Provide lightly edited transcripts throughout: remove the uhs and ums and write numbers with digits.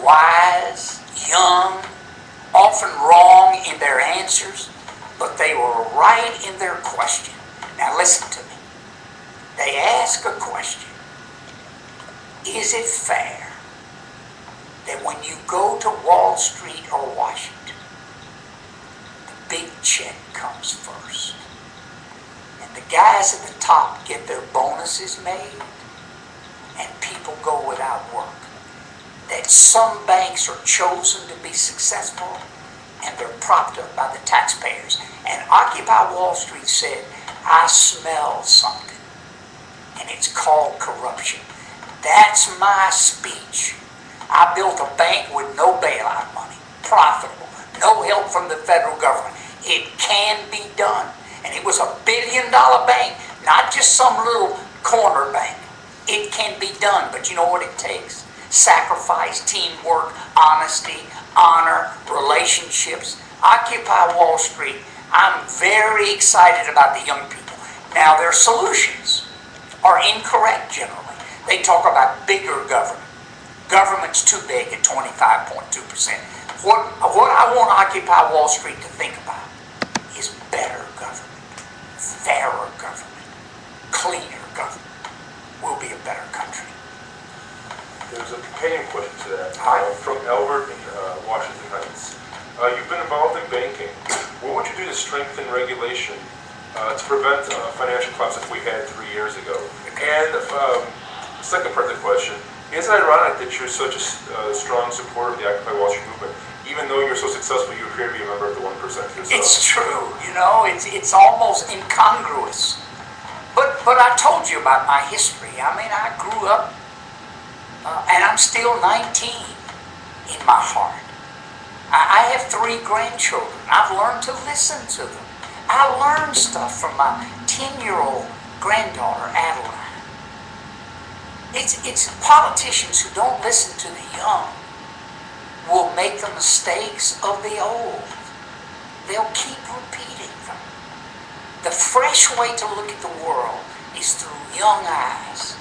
wise, young, often wrong in their answers, but they were right in their question. Now listen to me. They ask a question. Is it fair that when you go to Wall Street or Washington, the big check comes first, and the guys at the top get their bonuses made, and people go without work? That some banks are chosen to be successful, and they're propped up by the taxpayers. And Occupy Wall Street said, I smell something, and it's called corruption. That's my speech. I built a bank with no bailout money, profitable, no help from the federal government. It can be done. And it was $1 billion bank, not just some little corner bank. It can be done, but you know what it takes? Sacrifice, teamwork, honesty, honor, relationships. Occupy Wall Street. I'm very excited about the young people. Now, their solutions are incorrect generally. They talk about bigger government. Government's too big at 25.2%. What I want Occupy Wall Street to think about is better government, fairer government, cleaner government. We'll be a better country. There's a companion question to that from Albert in Washington Heights. You've been involved in banking. What would you do to strengthen regulation to prevent financial collapse like we had 3 years ago? And second part of the question, is it ironic that you're such a strong supporter of the Occupy Wall Street movement? Even though you're so successful, you appear to be a member of the 1% yourself. It's true. You know, it's almost incongruous. But I told you about my history. I mean, I grew up, and I'm still 19 in my heart. I have 3 grandchildren. I've learned to listen to them. I learned stuff from my 10-year-old granddaughter, Adeline. It's politicians who don't listen to the young will make the mistakes of the old. They'll keep repeating them. The fresh way to look at the world is through young eyes.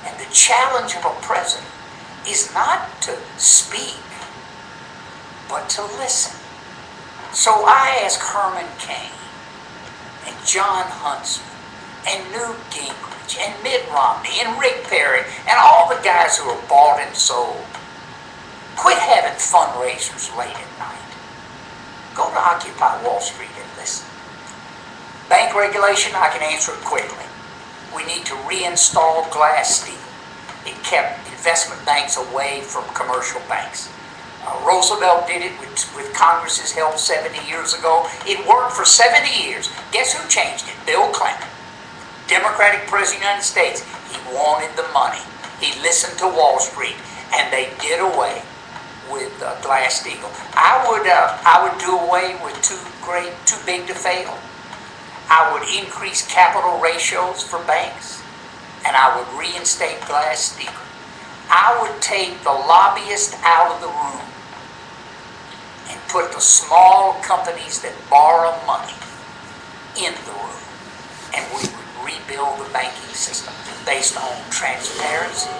And the challenge of a president is not to speak, but to listen. So I ask Herman Cain and John Huntsman and Newt Gingrich and Mitt Romney and Rick Perry and all the guys who are bought and sold, quit having fundraisers late at night. Go to Occupy Wall Street and listen. Bank regulation, I can answer it quickly. We need to reinstall Glass-Steagall. It kept investment banks away from commercial banks. Roosevelt did it with Congress's help 70 years ago. It worked for 70 years. Guess who changed it? Bill Clinton. Democratic President of the United States. He wanted the money. He listened to Wall Street, and they did away with Glass-Steagall. I would do away with too big to fail. I would increase capital ratios for banks, and I would reinstate Glass-Steagall. I would take the lobbyists out of the room and put the small companies that borrow money in the room, and we would rebuild the banking system based on transparency,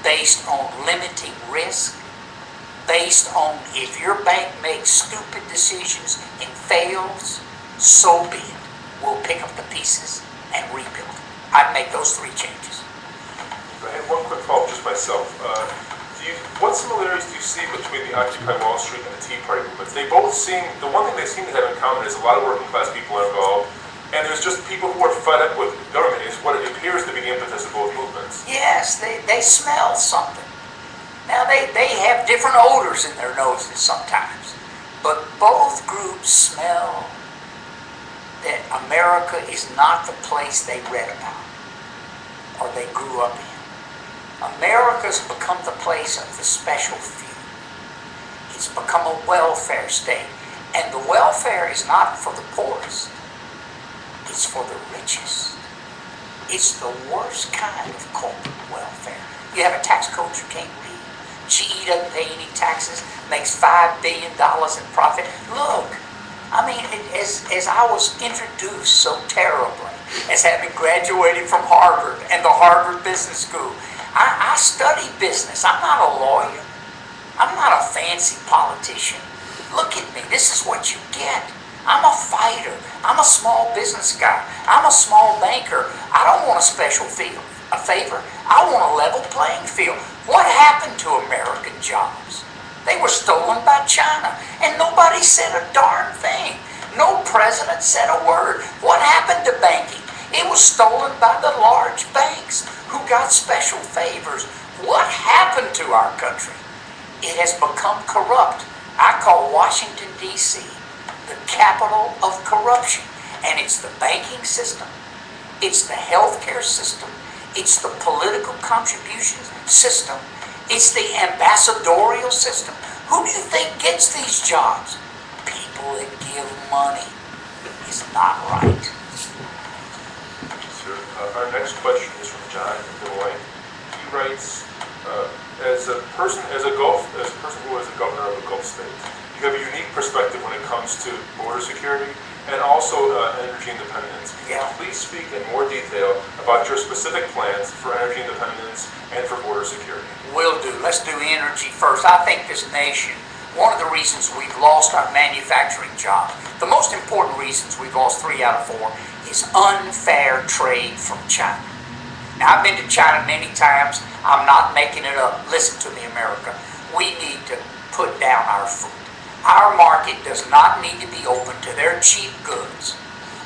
based on limiting risk, based on if your bank makes stupid decisions and fails, so be it. We'll pick up the pieces and rebuild it. I'd make those 3 changes. I had one quick follow-up just myself. What similarities do you see between the Occupy Wall Street and the Tea Party movements? They both seem, the one thing they seem to have in common is a lot of working class people are involved, and there's just people who are fed up with government is what it appears to be the impetus of both movements. Yes, they smell something. Now they have different odors in their noses sometimes, but both groups smell that America is not the place they read about or they grew up in. America's become the place of the special few. It's become a welfare state. And the welfare is not for the poorest. It's for the richest. It's the worst kind of corporate welfare. You have a tax code you can't read. GE doesn't pay any taxes, makes $5 billion in profit. Look, I mean, as I was introduced so terribly as having graduated from Harvard and the Harvard Business School, I study business. I'm not a lawyer. a fancy politician. Look at me. This is what you get. I'm a fighter. I'm a small business guy. I'm a small banker. I don't want a special favor. I want a level playing field. What happened to American jobs? They were stolen by China, and nobody said a darn thing. No president said a word. What happened to banking? It was stolen by the large banks who got special favors. What happened to our country? It has become corrupt. I call Washington, D.C. the capital of corruption. And it's the banking system. It's the healthcare system. It's the political contributions system. It's the ambassadorial system. Who do you think gets these jobs? People that give money. Is not right. Sir, our next question is from John in Illinois. He writes, as a person who is a governor of a Gulf state, you have a unique perspective when it comes to border security and also energy independence. Can you please speak in more detail about your specific plans for energy independence and for border security? Will do. Let's do energy first. I think this nation, one of the reasons we've lost our manufacturing jobs, the most important reasons we've lost 3 out of 4, is unfair trade from China. Now, I've been to China many times. I'm not making it up. Listen to me, America. We need to put down our foot. Our market does not need to be open to their cheap goods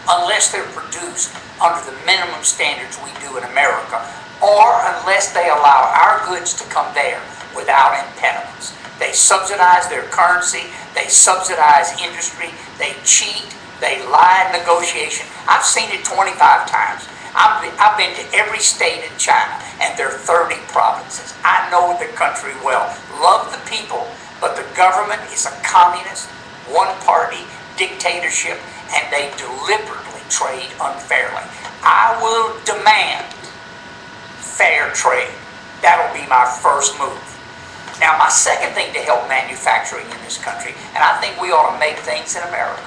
unless they're produced under the minimum standards we do in America, or unless they allow our goods to come there without impediments. They subsidize their currency, they subsidize industry, they cheat, they lie in negotiation. I've seen it 25 times. I've been to every state in China, and there are 30 provinces. I know the country well, love the people, but the government is a communist, one-party dictatorship, and they deliberately trade unfairly. I will demand fair trade. That'll be my first move. Now, my second thing to help manufacturing in this country, and I think we ought to make things in America,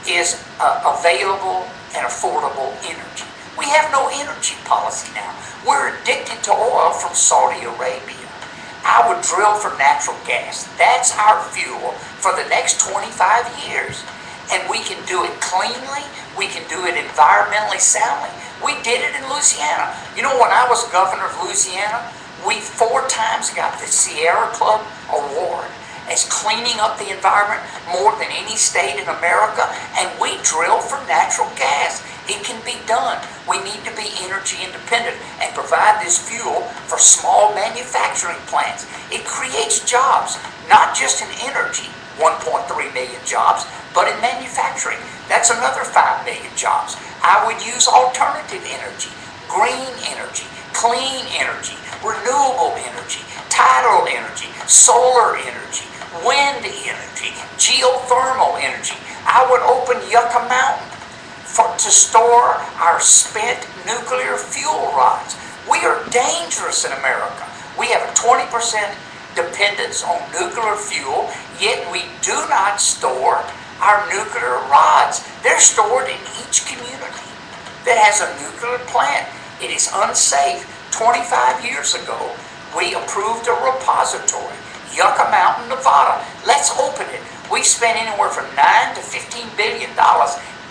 is available and affordable energy. We have no energy policy now. We're addicted to oil from Saudi Arabia. I would drill for natural gas. That's our fuel for the next 25 years. And we can do it cleanly. We can do it environmentally soundly. We did it in Louisiana. You know, when I was governor of Louisiana, we 4 times got the Sierra Club Award as cleaning up the environment more than any state in America, and we drill for natural gas. It can be done. We need to be energy independent and provide this fuel for small manufacturing plants. It creates jobs, not just in energy, 1.3 million jobs, but in manufacturing. That's another 5 million jobs. I would use alternative energy, green energy, clean energy, renewable energy, tidal energy, solar energy, wind energy, geothermal energy. I would open Yucca Mountain to store our spent nuclear fuel rods. We are dangerous in America. We have a 20% dependence on nuclear fuel, yet we do not store our nuclear rods. They're stored in each community that has a nuclear plant. It is unsafe. 25 years ago, we approved a repository, Yucca Mountain, Nevada. Let's open it. We spent anywhere from $9 to $15 billion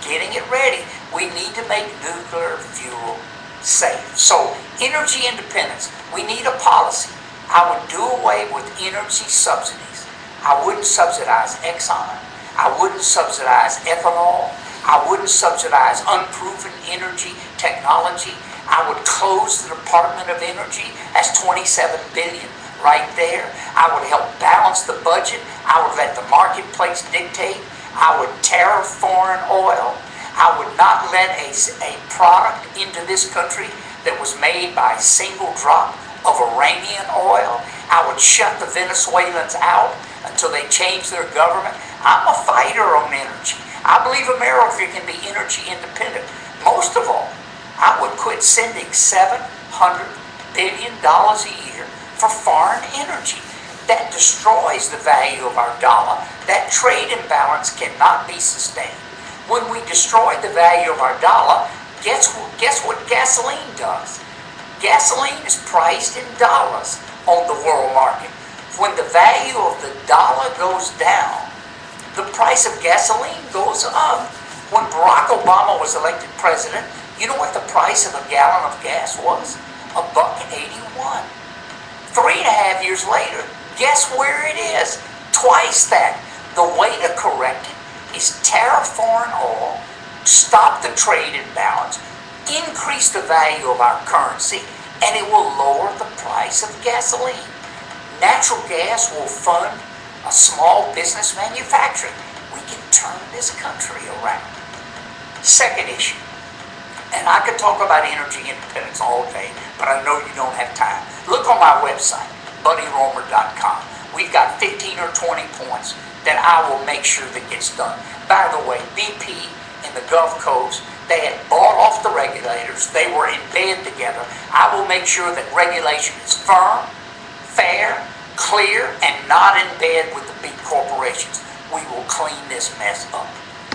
getting it ready. We need to make nuclear fuel safe. So, energy independence. We need a policy. I would do away with energy subsidies. I wouldn't subsidize Exxon. I wouldn't subsidize ethanol. I wouldn't subsidize unproven energy technology. I would close the Department of Energy. That's $27 billion right there. I would help balance the budget. I would let the marketplace dictate. I would tariff foreign oil. I would not let a product into this country that was made by a single drop of Iranian oil. I would shut the Venezuelans out until they change their government. I'm a fighter on energy. I believe America can be energy independent. Most of all, I would quit sending $700 billion a year for foreign energy. That destroys the value of our dollar. That trade imbalance cannot be sustained. When we destroy the value of our dollar, guess what gasoline does? Gasoline is priced in dollars on the world market. When the value of the dollar goes down, the price of gasoline goes up. When Barack Obama was elected president, you know what the price of a gallon of gas was? $1.81. 3.5 years later, guess where it is? Twice that. The way to correct it is tariff foreign oil, stop the trade imbalance, increase the value of our currency, and it will lower the price of gasoline. Natural gas will fund a small business manufacturing. We can turn this country around. Second issue, and I could talk about energy independence all day, but I know you don't have time. Look on my website, buddyroemer.com. We've got 15 or 20 points that I will make sure that gets done. By the way, BP in the Gulf Coast, they had bought off the regulators. They were in bed together. I will make sure that regulation is firm, fair, clear, and not in bed with the big corporations. We will clean this mess up.